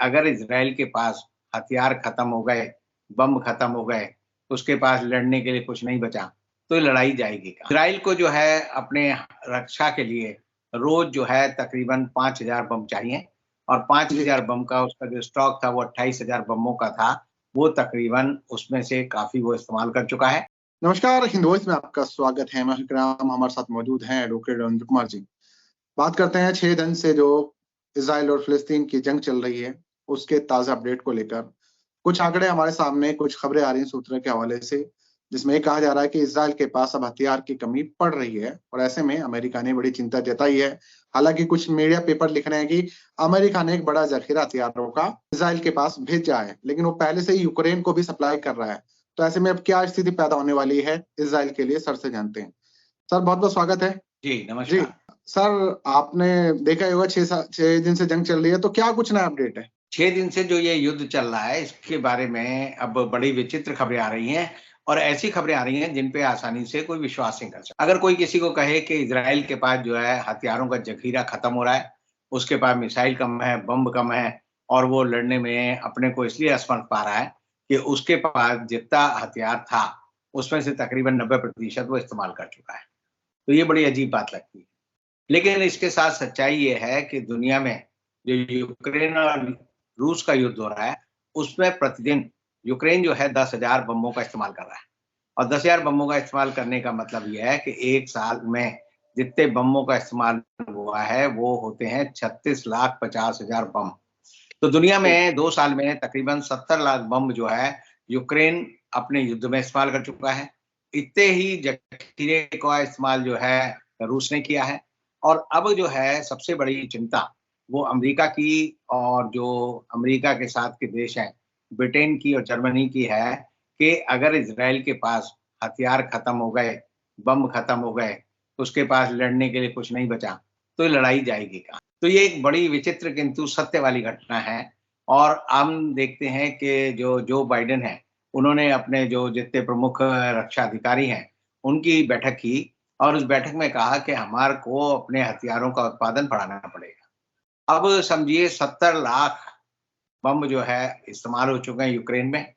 अगर इजराइल के पास हथियार खत्म हो गए, बम खत्म हो गए, उसके पास लड़ने के लिए कुछ नहीं बचा, तो लड़ाई जाएगी कहाँ? इजराइल को जो है अपने रक्षा के लिए रोज जो है तकरीबन 5,000 बम चाहिए और 5,000 बम का उसका जो स्टॉक था वो 28,000 बमों का था। वो तकरीबन उसमें से काफी वो इस्तेमाल कर चुका है। नमस्कार, हिंद वॉइस में आपका स्वागत है। मैं इकराम, हमारे साथ मौजूद हैं एडवोकेट रविंद्र कुमार जी। बात करते हैं 6 दिन से जो इजराइल और फिलिस्तीन की जंग चल रही है उसके ताजा अपडेट को लेकर। कुछ आंकड़े हमारे सामने, कुछ खबरें आ रही हैं सूत्रों के हवाले से, जिसमें ये कहा जा रहा है कि इजराइल के पास अब हथियार की कमी पड़ रही है और ऐसे में अमेरिका ने बड़ी चिंता जताई है। हालांकि कुछ मीडिया पेपर लिख रहे हैं कि अमेरिका ने एक बड़ा जखीरा हथियारों का इजराइल के पास भेजा है, लेकिन वो पहले से ही यूक्रेन को भी सप्लाई कर रहा है। तो ऐसे में अब क्या स्थिति पैदा होने वाली है इजराइल के लिए, सर से जानते हैं। सर, बहुत बहुत स्वागत है। जी नमस्कार। सर, आपने देखा ही होगा 6 दिन से जंग चल रही है, तो क्या कुछ नया अपडेट है? 6 दिन से जो ये युद्ध चल रहा है इसके बारे में अब बड़ी विचित्र खबरें आ रही हैं और ऐसी खबरें आ रही हैं जिन पे आसानी से कोई विश्वास नहीं कर सकता। अगर कोई किसी को कहे कि इजराइल के पास जो है हथियारों का जखीरा खत्म हो रहा है, उसके पास मिसाइल कम है, बम कम है और वो लड़ने में अपने को इसलिए असमर्थ पा रहा है कि उसके पास जितना हथियार था उसमें से तकरीबन 90% वो इस्तेमाल कर चुका है। तो ये बड़ी अजीब बात लगती है। लेकिन इसके साथ सच्चाई ये है कि दुनिया में जो यूक्रेन और रूस का युद्ध हो रहा है, उसमें प्रतिदिन यूक्रेन जो है 10,000 बमों का इस्तेमाल कर रहा है और 10,000 बमों का इस्तेमाल करने का मतलब ये है कि एक साल में जितने बमों का इस्तेमाल हुआ है वो होते हैं 36,50,000 बम। तो दुनिया में 2 साल में तकरीबन 70 लाख बम जो है यूक्रेन अपने युद्ध में इस्तेमाल कर चुका है। इतने ही जखीरे का इस्तेमाल जो है रूस ने किया है और अब जो है सबसे बड़ी चिंता वो अमेरिका की और जो अमेरिका के साथ के देश हैं, ब्रिटेन की और जर्मनी की है कि अगर इजराइल के पास हथियार खत्म हो गए, बम खत्म हो गए, उसके पास लड़ने के लिए कुछ नहीं बचा, तो लड़ाई जाएगी कहाँ? तो ये एक बड़ी विचित्र किंतु सत्य वाली घटना है और हम देखते हैं कि जो बाइडेन है, उन्होंने अपने जो जितने प्रमुख रक्षा अधिकारी हैं, उनकी बैठक की और उस बैठक में कहा कि हमारे को अपने हथियारों का उत्पादन बढ़ाना पड़ेगा। अब समझिए 70 लाख बम जो है इस्तेमाल हो चुके हैं यूक्रेन में।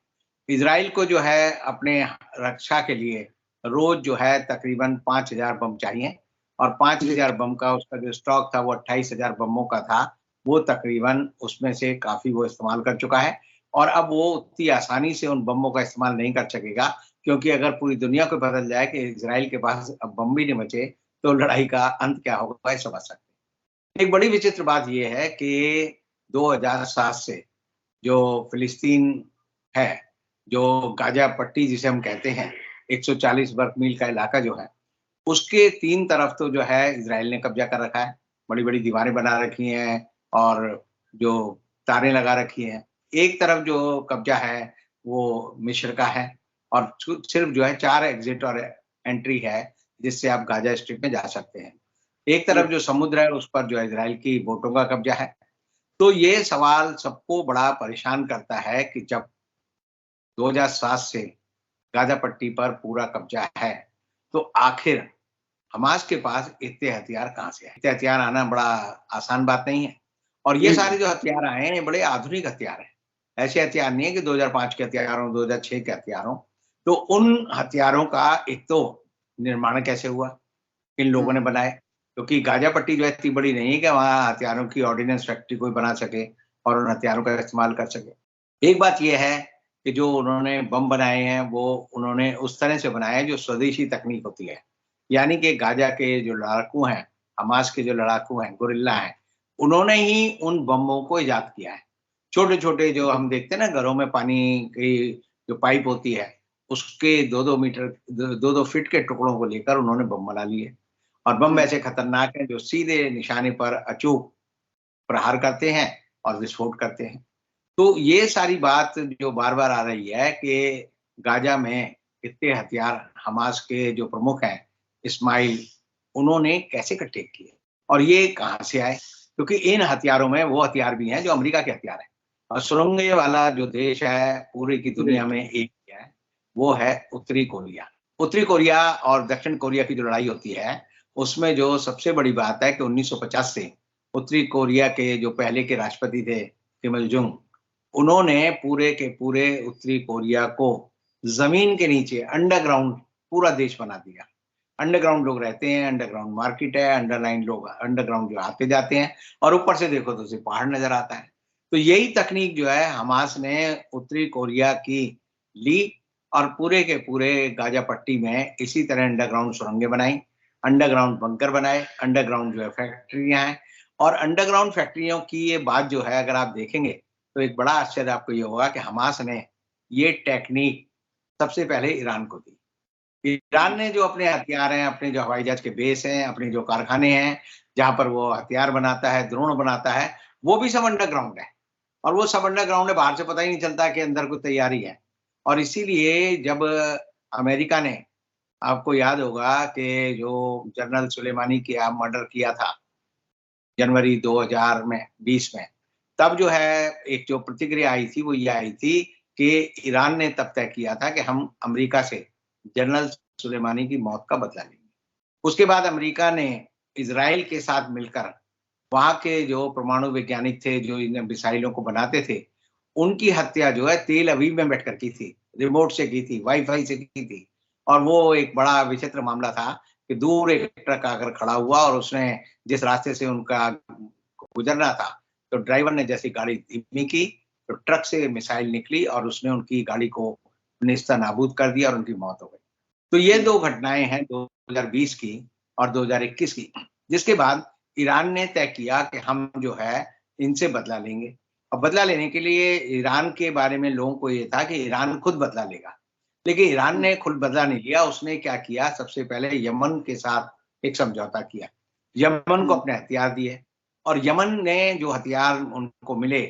इजराइल को जो है अपने रक्षा के लिए रोज जो है तकरीबन 5,000 बम चाहिए और 5,000 बम का उसका जो स्टॉक था वो 28,000 बमों का था। वो तकरीबन उसमें से काफी वो इस्तेमाल कर चुका है और अब वो उतनी आसानी से उन बमों का इस्तेमाल नहीं कर सकेगा, क्योंकि अगर पूरी दुनिया को पता चल जाए कि इजराइल के पास अब बम भी नहीं बचे, तो लड़ाई का अंत क्या होगा ये समझ सकते हैं। एक बड़ी विचित्र बात ये है कि 2007 से जो फिलिस्तीन है, जो गाजा पट्टी जिसे हम कहते हैं, 140 वर्ग मील का इलाका जो है, उसके 3 तरफ तो जो है इजराइल ने कब्जा कर रखा है। बड़ी-बड़ी दीवारें बना रखी हैं और जो तारें लगा रखी हैं। एक तरफ जो कब्जा है वो मिस्र का है और सिर्फ जो है 4 एग्जिट और एंट्री है जिससे आप गाजा स्ट्रिप में जा सकते हैं। एक तरफ जो समुद्र है उस पर जो है इजराइल की बोटों का कब्जा है। तो ये सवाल सबको बड़ा परेशान करता है कि जब 2007 से गाजा पट्टी पर पूरा कब्जा है, तो आखिर हमास के पास इतने हथियार कहाँ से आए? इतने हथियार आना बड़ा आसान बात नहीं है और ये सारे जो हथियार आए हैं, ये बड़े आधुनिक हथियार हैं। ऐसे हथियार नहीं है कि 2005 के हथियार हों, 2006 के हथियार हों। तो उन हथियारों का एक तो निर्माण कैसे हुआ? किन लोगों ने बनाए? क्योंकि गाजा पट्टी जो है इतनी बड़ी नहीं है कि वहाँ हथियारों की ऑर्डिनेंस फैक्ट्री कोई बना सके और उन हथियारों का इस्तेमाल कर सके। एक बात ये है कि जो उन्होंने बम बनाए हैं, वो उन्होंने उस तरह से बनाए हैं जो स्वदेशी तकनीक होती है। यानी कि गाजा के जो लड़ाकू हैं, हमास के जो लड़ाकू हैं, गुरिल्ला हैं, उन्होंने ही उन बमों को इजाद किया है। छोटे-छोटे जो हम देखते हैं ना घरों में पानी की जो पाइप होती है, उसके 2-2 मीटर 2-2 फीट के टुकड़ों को लेकर उन्होंने बम बना लिए और बम ऐसे खतरनाक हैं जो सीधे निशाने पर अचूक प्रहार करते हैं और विस्फोट करते हैं। तो ये सारी बात जो बार-बार आ रही है कि गाजा में इतने हथियार हमास के जो प्रमुख हैं, इस्माइल, उन्होंने कैसे इकट्ठे किए और ये कहाँ से आए? क्योंकि इन हथियारों में वो हथियार भी हैं जो अमेरिका के हथियार हैं और सुरंगें वाला जो देश है पूरी की दुनिया में एक ही है, वो है उत्तरी कोरिया। उत्तरी कोरिया और दक्षिण कोरिया की जो लड़ाई होती है, उसमें जो सबसे बड़ी बात है कि 1950 से उत्तरी कोरिया के जो पहले के राष्ट्रपति थे किम इल जुंग, उन्होंने पूरे के पूरे उत्तरी कोरिया को जमीन के नीचे अंडरग्राउंड पूरा देश बना दिया। अंडरग्राउंड लोग रहते हैं, अंडरग्राउंड मार्केट है, अंडरलाइन लोग अंडरग्राउंड जो आते जाते हैं, और ऊपर से देखो तो सिर्फ पहाड़ नजर आता है। तो यही तकनीक जो है हमास ने उत्तरी कोरिया की ली और पूरे के पूरे गाजा पट्टी में इसी तरह अंडरग्राउंड सुरंगें बनाई, अंडरग्राउंड बंकर बनाए, अंडरग्राउंड जो है फैक्ट्रियां हैं। और अंडरग्राउंड फैक्ट्रियों की ये बात जो है अगर आप देखेंगे तो एक बड़ा आश्चर्य आपको ये होगा कि हमास ने ये टेक्निक सबसे पहले ईरान को दी। ईरान ने जो अपने हथियार हैं, अपने जो हवाई जहाज के बेस हैं, अपने जो कारखाने हैं, जहां पर वो हथियार बनाता है, ड्रोन बनाता है, वो भी सब अंडरग्राउंड है। और वो सब अंडरग्राउंड है, बाहर से पता ही नहीं चलता कि अंदर कोई तैयारी है। और इसीलिए जब अमेरिका ने, आपको याद होगा कि जो जनरल सुलेमानी की मर्डर किया था जनवरी 2020 में, तब जो है एक जो प्रतिक्रिया आई थी वो ये आई थी कि ईरान ने तब तय किया था कि हम अमेरिका से जनरल सुलेमानी की मौत का बदला लेंगे। उसके बाद अमेरिका ने इजराइल के साथ मिलकर वहां के जो परमाणु वैज्ञानिक थे जो इन मिसाइलों को बनाते थे, उनकी हत्या जो है तेल अवीव में बैठकर की थी, रिमोट से की थी, वाईफाई से की थी। और वो एक बड़ा विचित्र मामला था कि दूर एक ट्रक आकर खड़ा हुआ और उसने जिस रास्ते से उनका गुजरना था, तो ड्राइवर ने जैसी गाड़ी धीमी की तो ट्रक से मिसाइल निकली और उसने उनकी गाड़ी को निस्ता नाबूद कर दिया और उनकी मौत हो गई। तो ये दो घटनाएं हैं 2020 की और 2021 की, जिसके बाद ईरान ने तय किया कि हम जो है इनसे बदला लेंगे। और बदला लेने के लिए ईरान के बारे में लोगों को ये था कि ईरान खुद बदला लेगा, लेकिन ईरान ने खुद बदला नहीं लिया। उसने क्या किया, सबसे पहले यमन के साथ एक समझौता किया, यमन को अपने हथियार दिए और यमन ने जो हथियार उनको मिले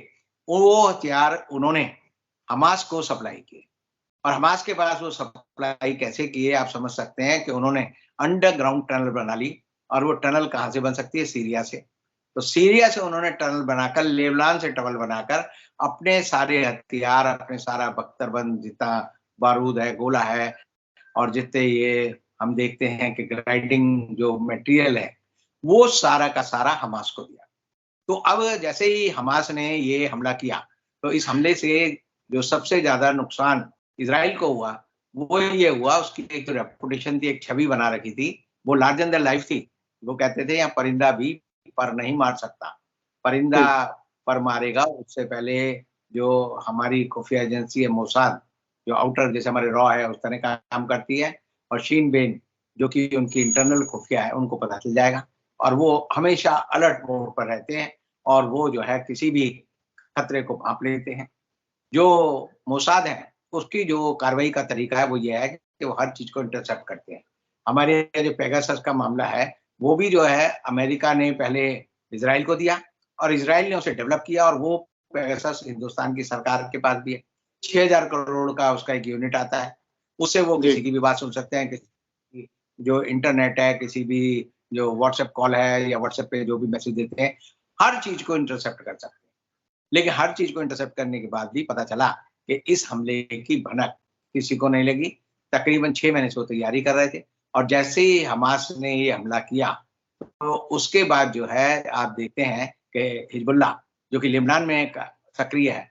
वो हथियार उन्होंने हमास को सप्लाई किए। और हमास के पास वो सप्लाई कैसे किए आप समझ सकते हैं कि उन्होंने अंडरग्राउंड टनल बना ली। और वो टनल कहाँ से बन सकती है, सीरिया से। तो सीरिया से उन्होंने टनल बनाकर, लेबनान से टनल बनाकर अपने सारे हथियार, अपने सारा बख्तरबंद जितना बारूद है, गोला है, और जितने ये हम देखते हैं कि ग्राइंडिंग जो मटेरियल है, वो सारा का सारा हमास को दिया। तो अब जैसे ही हमास ने ये हमला किया, तो इस हमले से जो सबसे ज्यादा नुकसान इजराइल को हुआ वो ये हुआ, उसकी एक जो रेपुटेशन थी, एक छवि बना रखी थी, वो लार्जर देन लाइफ थी। वो कहते थे यहाँ परिंदा भी पर नहीं मार सकता, परिंदा पर मारेगा। उससे पहले जो हमारी खुफिया एजेंसी है मोसाद, जो आउटर जैसे हमारे रॉ है उस तरह का काम करती है, और शीन बेन जो कि उनकी इंटरनल खुफिया है, उनको पता चल जाएगा। और वो हमेशा अलर्ट मोड पर रहते हैं और वो जो है किसी भी खतरे को भांप लेते हैं। जो मोसाद है उसकी जो कार्रवाई का तरीका है वो ये है कि वो हर चीज को इंटरसेप्ट करते हैं। हमारे जो पेगासस का मामला है वो भी जो है अमेरिका ने पहले इजराइल को दिया और इजराइल ने उसे डेवलप किया, और वो पेगासस हिंदुस्तान की सरकार के पास भी है। 6,000 करोड़ का उसका एक यूनिट आता है, उससे वो किसी की भी बात सुन सकते हैं। किसी जो इंटरनेट है, किसी भी जो व्हाट्सएप कॉल है या व्हाट्सएप पे जो भी मैसेज देते हैं, हर चीज को इंटरसेप्ट कर सकते हैं। लेकिन हर चीज को इंटरसेप्ट करने के बाद भी पता चला कि इस हमले की भनक किसी को नहीं लगी। तकरीबन 6 महीने से वो तैयारी कर रहे थे, और जैसे ही हमास ने ये हमला किया तो उसके बाद जो है आप देखते हैं कि हिजबुल्लाह जो कि लेबनान में सक्रिय है,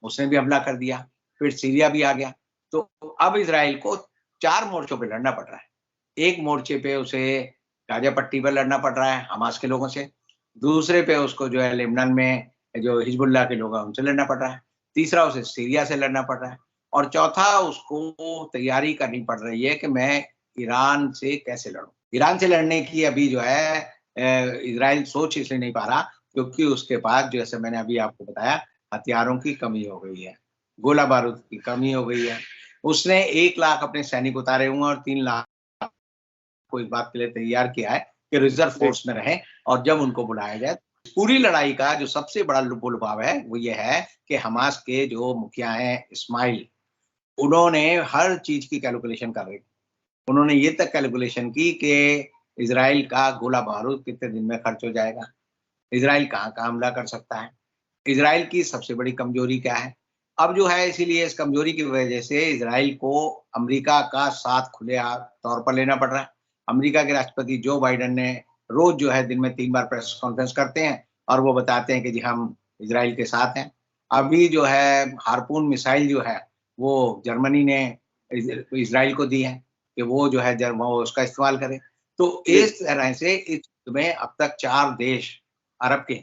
उसने भी हमला कर दिया, फिर सीरिया भी आ गया। तो अब इजराइल को 4 मोर्चों पे लड़ना पड़ रहा है। एक मोर्चे पे उसे गाजा पट्टी पर लड़ना पड़ रहा है हमास के लोगों से, दूसरे पे उसको जो है लेबनान में जो हिजबुल्लाह के लोग हैं उनसे लड़ना पड़ रहा है, तीसरा उसे सीरिया से लड़ना पड़ रहा है, और चौथा उसको तैयारी करनी पड़ रही है कि मैं ईरान से कैसे लड़ूं। ईरान से लड़ने की अभी जो है इजराइल सोच इसलिए नहीं पा रहा क्योंकि उसके पास, जैसे मैंने अभी आपको बताया, हथियारों की कमी हो गई है, गोला बारूद की कमी हो गई है। उसने 1 लाख अपने सैनिक उतारे हुए और 3 लाख को इस बात के लिए तैयार किया है कि रिजर्व फोर्स में रहें, और जब उनको बुलाया जाए। पूरी लड़ाई का जो सबसे बड़ा लुभाव है वो ये है कि हमास के जो मुखिया हैं इस्माइल, उन्होंने हर चीज की कैलकुलेशन कर रही। उन्होंने ये तक कैलकुलेशन की कि इजराइल का गोला बारूद कितने दिन में खर्च हो जाएगा, इजराइल कहाँ कहाँ हमला कर सकता है, इजराइल की सबसे बड़ी कमजोरी क्या है। अब जो है इसीलिए इस कमजोरी की वजह से इजराइल को अमेरिका का साथ खुले तौर पर लेना पड़ रहा है। अमेरिका के राष्ट्रपति जो बाइडेन ने रोज जो है दिन में 3 बार प्रेस कॉन्फ्रेंस करते हैं और वो बताते हैं कि जी हम इजराइल के साथ हैं। अभी जो है हार्पून मिसाइल जो है वो जर्मनी ने इजराइल को दी है कि वो जो है वो उसका इस्तेमाल करे। तो इस तरह से इस युद्ध में अब तक 4 देश अरब के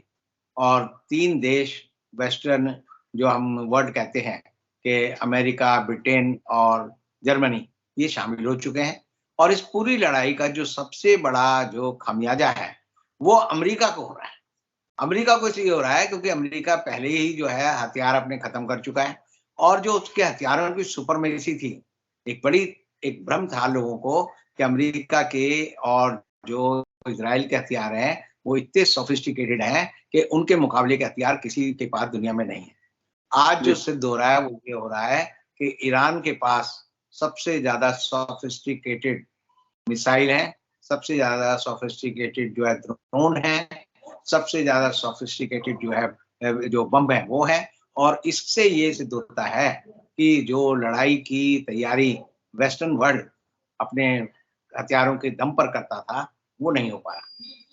और 3 देश वेस्टर्न जो हम वर्ल्ड कहते हैं कि अमेरिका, ब्रिटेन और जर्मनी, ये शामिल हो चुके हैं। और इस पूरी लड़ाई का जो सबसे बड़ा जो खामियाजा है, वो अमेरिका को हो रहा है। अमेरिका को इसलिए हो रहा है क्योंकि अमेरिका पहले ही जो है हथियार अपने खत्म कर चुका है और जो उसके हथियारों की सुपरमेसी थी, एक भ्रम था लोगों को कि अमेरिका के और जो इज़राइल के हथियार हैं, वो इतने सोफिस्टिकेटेड हैं कि उनके मुकाबले के हथियार किसी के पास दुनिया में नहीं है। आज जो सिद्ध हो रहा है वो ये हो रहा है कि ईरान के पास सबसे ज़्यादा सोफिस्टिकेटेड मिसाइल है, सबसे ज़्यादा सोफिस्टिकेटेड जो है ड्रोन है, सबसे ज़्यादा सोफिस्टिकेटेड जो है जो बम है वो है। और इससे ये सिद्ध होता है कि जो लड़ाई की तैयारी वेस्टर्न वर्ल्ड अपने हथियारों के दम पर करता था, वो नहीं हो पाया।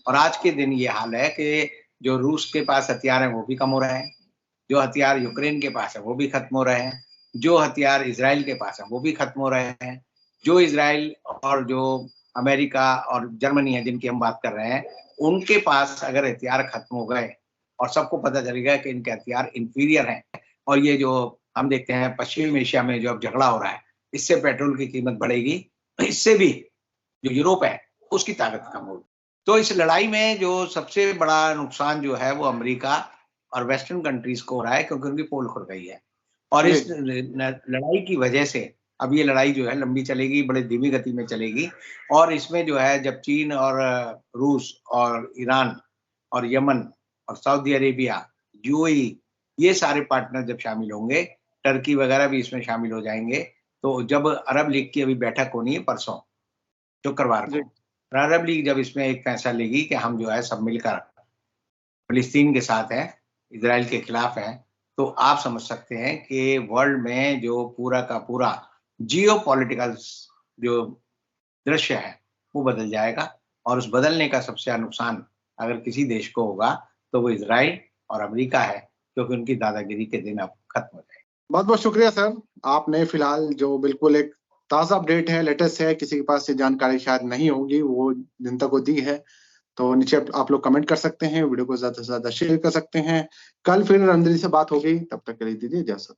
और आज के दिन ये हाल है कि जो रूस के पास हथियार हैं वो भी कम हो रहे हैं, जो हथियार यूक्रेन के पास है वो भी खत्म हो रहे हैं, जो हथियार इज़राइल के पास है वो भी खत्म हो रहे हैं। जो इज़राइल और जो अमेरिका और जर्मनी है जिनकी हम बात कर रहे हैं, उनके पास अगर हथियार खत्म हो गए और सबको पता चल गया कि इनके हथियार इंफीरियर हैं और ये जो हम देखते हैं पश्चिम एशिया में जो अब झगड़ा हो रहा है, इससे पेट्रोल की कीमत बढ़ेगी, इससे भी जो यूरोप है उसकी ताकत कम होगी। तो इस लड़ाई में जो सबसे बड़ा नुकसान जो है वो अमेरिका और वेस्टर्न कंट्रीज को हो रहा है क्योंकि उनकी पोल खुल गई है। और इस लड़ाई की वजह से अब ये लड़ाई जो है लंबी चलेगी, बड़े धीमी गति में चलेगी। और इसमें जो है जब चीन और रूस और ईरान और यमन और सऊदी अरेबिया, यूएई, ये सारे पार्टनर जब शामिल होंगे, टर्की वगैरह भी इसमें शामिल हो जाएंगे। तो जब अरब लीग की अभी बैठक होनी है परसों, शुक्रवार को, अरब लीग जब इसमें एक फैसला लेगी कि हम जो है सब मिलकर फिलिस्तीन के साथ हैं, इज़राइल के खिलाफ हैं, तो आप समझ सकते हैं कि वर्ल्ड में जो पूरा का पूरा जियोपॉलिटिकल जो दृश्य है, वो बदल जाएगा। और उस बदलने का सबसे बड़ा नुकसान अगर किसी देश को होगा, तो वो इज़राइल और अमेरिका है, क्योंकि उनकी दादागिरी के दिन अब खत्म हो जाएंगे। बहुत-बहुत शुक्रिया सर। आपने फिलहाल जो बिल्कुल एक ताज़ा अपडेट है, लेटेस्ट है, किसी के पास ये जानकारी शायद नहीं होगी, वो जनता को दी है। तो नीचे आप लोग कमेंट कर सकते हैं, वीडियो को ज़्यादा से ज़्यादा शेयर कर सकते हैं। कल फिर रणधीर से बात होगी, तब तक के लिए दीजिए इजाज़त।